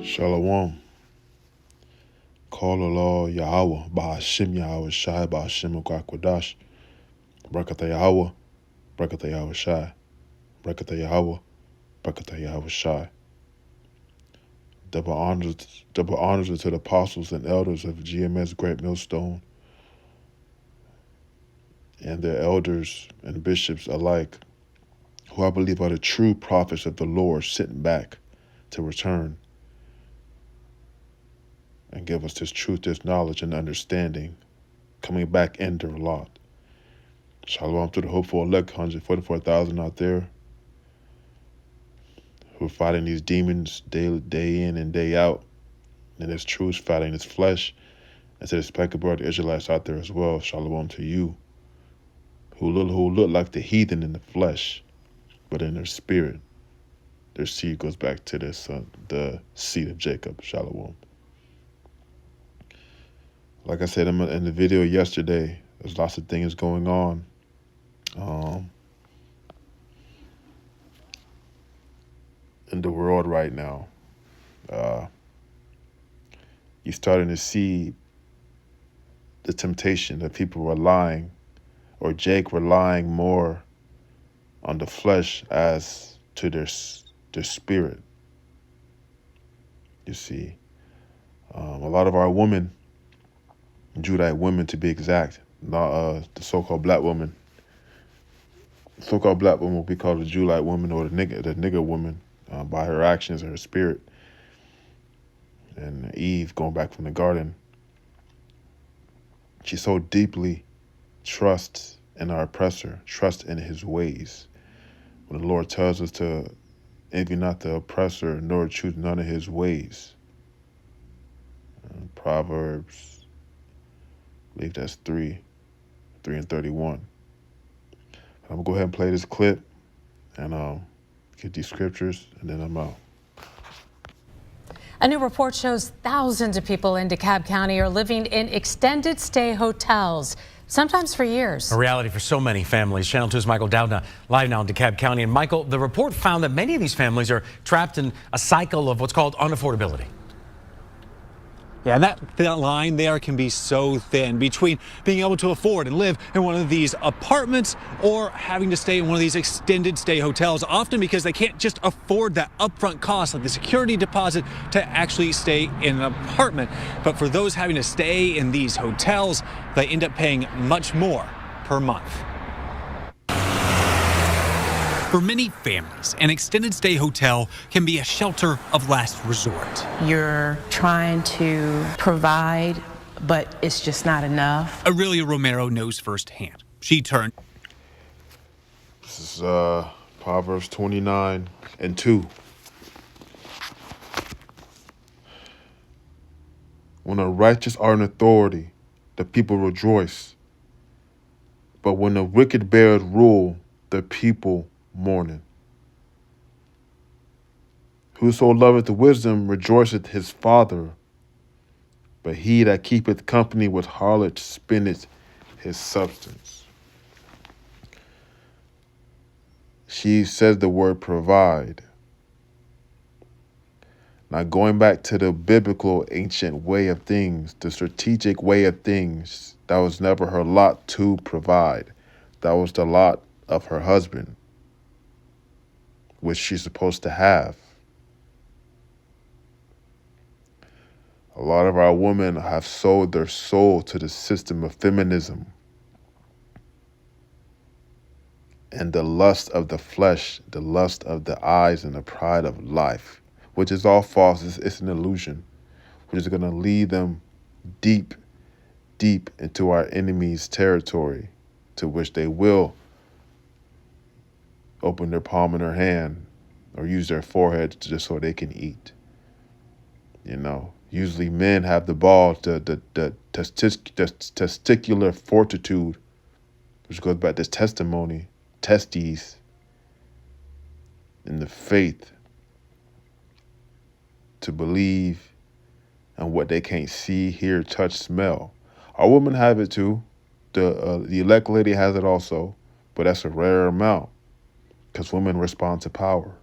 Shalom. Call Allah Yahweh, Ba'ashim Yahweh Shai, Ba'ashim Ukakwadash, Brakata Yahweh, Brakata Yahweh Shai, Brakata Yahweh, Brakata Yahweh Shai. Double honors to the apostles and elders of GMS Great Millstone and their elders and bishops alike, who I believe are the true prophets of the Lord sent back to return and give us this truth, this knowledge, and understanding, coming back in their lot. Shalom to the hopeful elect, 144,000 out there who are fighting these demons day in and day out. And this truth fighting this flesh. And to the spectacle brother Israelites out there as well. Shalom to you, who look like the heathen in the flesh, but in their spirit, their seed goes back to their son, the seed of Jacob. Shalom. Like I said in the video yesterday, there's lots of things going on. In the world right now. You're starting to see the temptation that people relying, or Jake relying more on the flesh as to their spirit. You see, a lot of our women, Judite women to be exact, not the so-called black woman. So-called black woman will be called a Judite woman, or the nigger woman, by her actions and her spirit. And Eve, going back from the garden, she so deeply trusts in our oppressor, trusts in his ways. When the Lord tells us to envy not the oppressor, nor choose none of his ways. Proverbs, I believe that's 3 and 31. I'm going to go ahead and play this clip and get these scriptures, and then I'm out. A new report shows thousands of people in DeKalb County are living in extended stay hotels, sometimes for years. A reality for so many families. Channel 2's Michael Dowdna live now in DeKalb County. And Michael, the report found that many of these families are trapped in a cycle of what's called unaffordability. Yeah, and that line there can be so thin between being able to afford and live in one of these apartments or having to stay in one of these extended stay hotels, often because they can't just afford that upfront cost, like the security deposit, to actually stay in an apartment. But for those having to stay in these hotels, they end up paying much more per month. For many families, an extended stay hotel can be a shelter of last resort. You're trying to provide, but it's just not enough. Aurelia Romero knows firsthand. She turned. This is Proverbs 29 and 2. When the righteous are in authority, the people rejoice. But when the wicked beareth rule, the people mourning. Whoso loveth wisdom rejoiceth his father, but he that keepeth company with harlots spendeth his substance. She says the word provide. Now going back to the biblical ancient way of things, the strategic way of things, that was never her lot to provide. That was the lot of her husband, which she's supposed to have. A lot of our women have sold their soul to the system of feminism and the lust of the flesh, the lust of the eyes, and the pride of life, which is all false. It's an illusion, which is going to lead them deep, deep into our enemy's territory, to which they will open their palm in their hand or use their forehead just so they can eat. You know, usually men have the ball, the testicular fortitude, which goes back to testimony, testes, and the faith to believe in what they can't see, hear, touch, smell. Our women have it too. The elect lady has it also, but that's a rare amount, because women respond to power,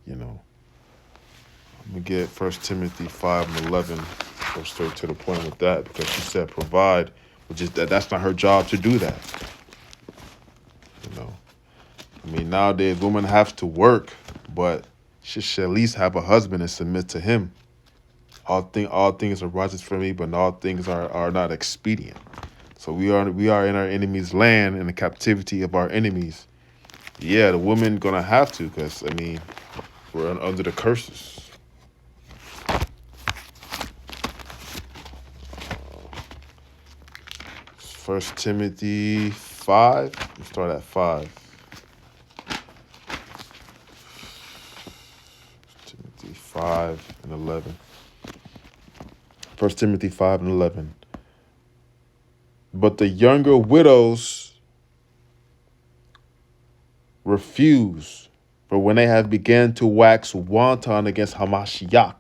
you know. I'm going to get 1 Timothy 5:11. Go straight to the point with that, because she said provide, which is that's not her job to do that. You know, I mean, nowadays women have to work, but she should at least have a husband and submit to him. All things are righteous for me, but all things are not expedient. So we are in our enemy's land, in the captivity of our enemies. Yeah, the woman gonna have to, because I mean, we're under the curses. 1 Timothy 5. Let's start at 5. Timothy 5:11. 1 Timothy 5:11. But the younger widows refuse, for when they have begun to wax wanton against Hamashiach,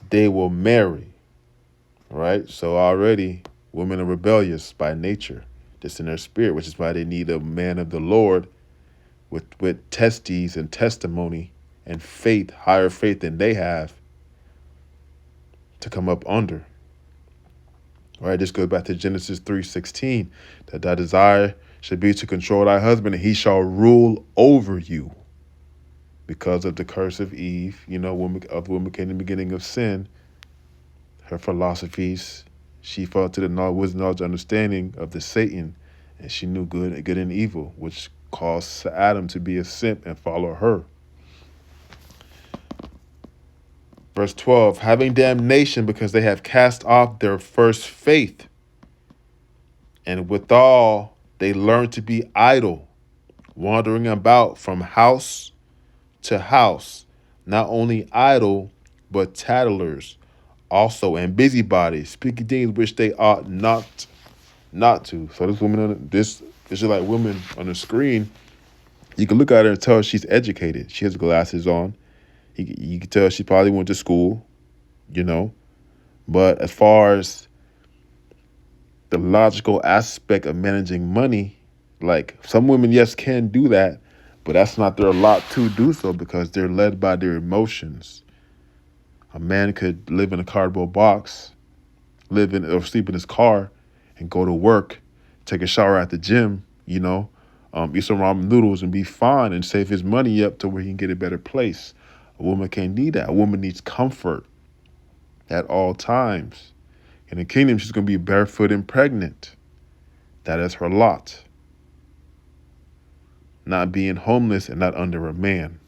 they will marry. Right? So already women are rebellious by nature, just in their spirit, which is why they need a man of the Lord with testes and testimony and faith, higher faith than they have, to come up under. Right? This goes back to Genesis 3:16, that thy desire should be to control thy husband, and he shall rule over you. Because of the curse of Eve, woman came in the beginning of sin. Her philosophies, she fell to the wisdom, knowledge, understanding of the Satan, and she knew good and evil, which caused Adam to be a simp and follow her. Verse 12, having damnation because they have cast off their first faith, and withal they learn to be idle, wandering about from house to house, not only idle, but tattlers also, and busybodies, speaking things which they ought not to. So this Israelite woman on the screen, you can look at her and tell she's educated. She has glasses on. You can tell she probably went to school, But as far as the logical aspect of managing money, like, some women, yes, can do that, but that's not their lot to do so, because they're led by their emotions. A man could live in a cardboard box, or sleep in his car, and go to work, take a shower at the gym, eat some ramen noodles and be fine, and save his money up to where he can get a better place. A woman can't need that. A woman needs comfort at all times. In the kingdom, she's going to be barefoot and pregnant. That is her lot. Not being homeless and not under a man.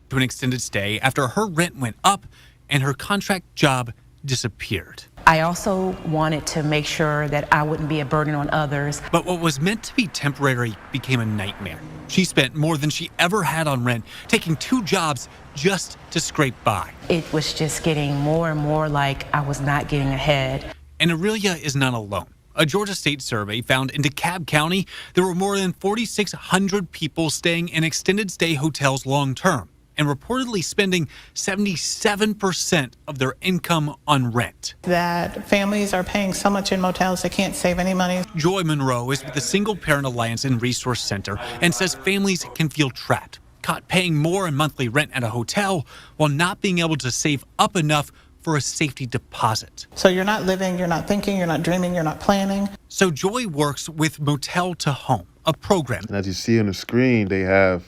To an extended stay after her rent went up and her contract job disappeared. I also wanted to make sure that I wouldn't be a burden on others. But what was meant to be temporary became a nightmare. She spent more than she ever had on rent, taking 2 jobs just to scrape by. It was just getting more and more like I was not getting ahead. And Aurelia is not alone. A Georgia state survey found in DeKalb County there were more than 4,600 people staying in extended stay hotels long term, and reportedly spending 77% of their income on rent. That families are paying so much in motels they can't save any money. Joy Monroe is with the Single Parent Alliance and Resource Center and says families can feel trapped, caught paying more in monthly rent at a hotel while not being able to save up enough for a safety deposit. So you're not living, you're not thinking, you're not dreaming, you're not planning. So Joy works with Motel to Home, a program. And as you see on the screen, they have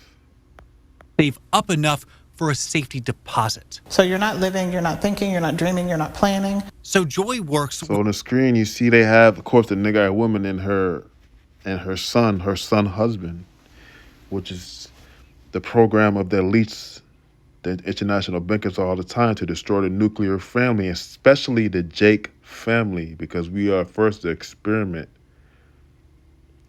save up enough for a safety deposit. So you're not living, you're not thinking, you're not dreaming, you're not planning. So Joy works. So on the screen, you see they have, of course, the nigger woman and her son husband, which is the program of the elites, the international bankers, all the time, to destroy the nuclear family, especially the Jake family, because we are first the experiment.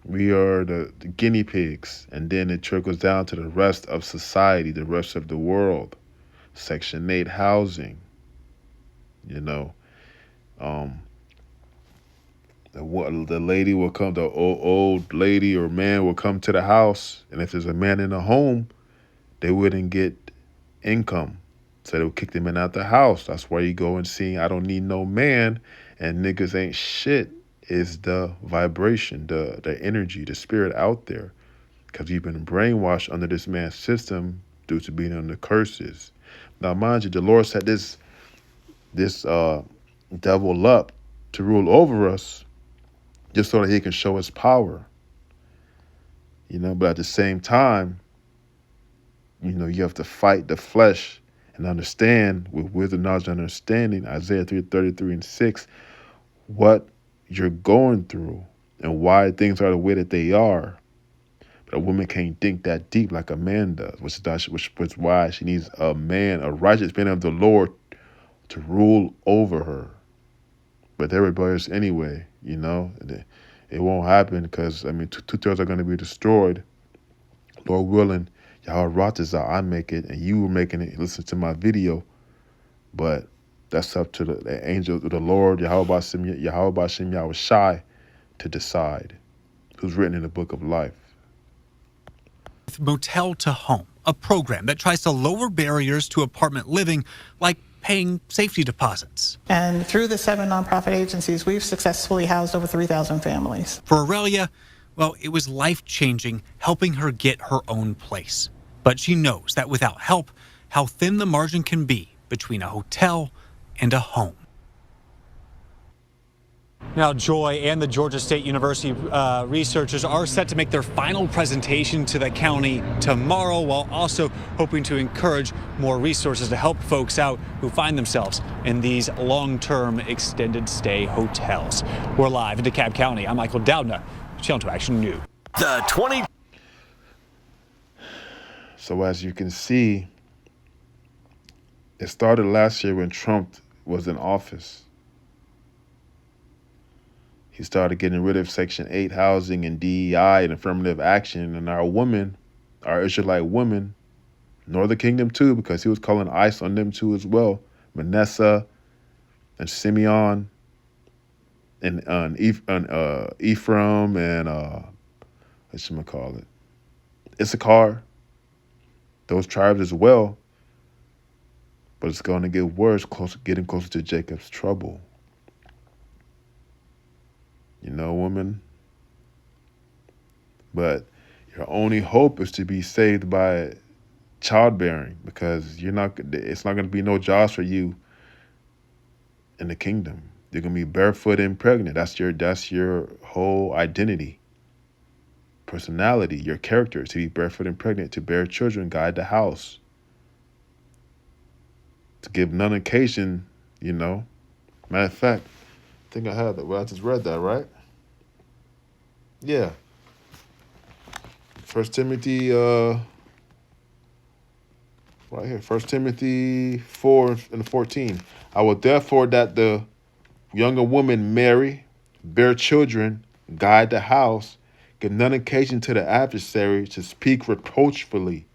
We are the guinea pigs, and then it trickles down to the rest of society, the rest of the world. Section 8 housing, the lady will come, the old lady or man will come to the house, and if there's a man in the home, they wouldn't get income. So they would kick them out the house. That's why you go and sing I Don't Need No Man, and niggas ain't shit, is the vibration, the energy, the spirit out there. Because you've been brainwashed under this man's system due to being under curses. Now, mind you, the Lord set this devil up to rule over us, just so that he can show his power. But at the same time, you have to fight the flesh and understand with wisdom, knowledge, and understanding, Isaiah 3:33-6, what you're going through and why things are the way that they are. But a woman can't think that deep like a man does, which is why she needs a man, a righteous man of the Lord, to rule over her. But they're rebellious anyway, It won't happen because, two-thirds are going to be destroyed. Lord willing, Yahweh Ratazah, I make it, and you were making it. Listen to my video. But that's up to the angel of the Lord, Yahweh Bashem Yahweh Shai, to decide who's written in the book of life. Motel to Home, a program that tries to lower barriers to apartment living, like paying safety deposits. And through the 7 nonprofit agencies, we've successfully housed over 3,000 families. For Aurelia, well, it was life-changing, helping her get her own place. But she knows that without help, how thin the margin can be between a hotel and a home. Now, Joy and the Georgia State University researchers are set to make their final presentation to the county tomorrow, while also hoping to encourage more resources to help folks out who find themselves in these long-term extended stay hotels. We're live in DeKalb County. I'm Michael Doudna, Channel 2 Action News. So as you can see, it started last year when Trump was in office. He started getting rid of Section 8 housing and DEI and affirmative action. And our Israelite women, Northern Kingdom too, because he was calling ICE on them too as well. Manasseh and Simeon and Ephraim and Issachar, those tribes as well. But it's going to get worse, getting closer to Jacob's trouble. Woman. But your only hope is to be saved by childbearing, because it's not going to be no jobs for you in the kingdom. You're going to be barefoot and pregnant. That's your whole identity, personality, your character, to be barefoot and pregnant, to bear children, guide the house, to give none occasion, Matter of fact, I think I had that. Well, I just read that, right? Yeah. 1 Timothy, right here. 1 Timothy 4:14. I will therefore that the younger woman marry, bear children, guide the house, give none occasion to the adversary to speak reproachfully.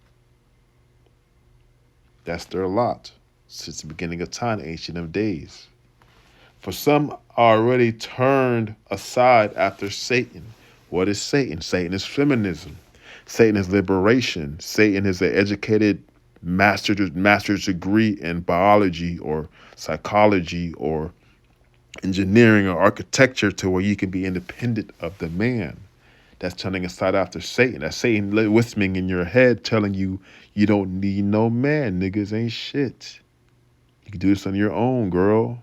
That's their lot since the beginning of time, ancient of days. For some are already turned aside after Satan. What is Satan? Satan is feminism. Satan is liberation. Satan is an educated master's degree in biology or psychology or engineering or architecture, to where you can be independent of the man. That's turning aside after Satan. That's Satan whispering in your head, telling you you don't need no man. Niggas ain't shit. You can do this on your own, girl.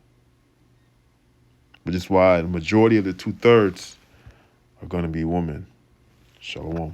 Which is why the majority of the 2/3 are going to be women. Shalom.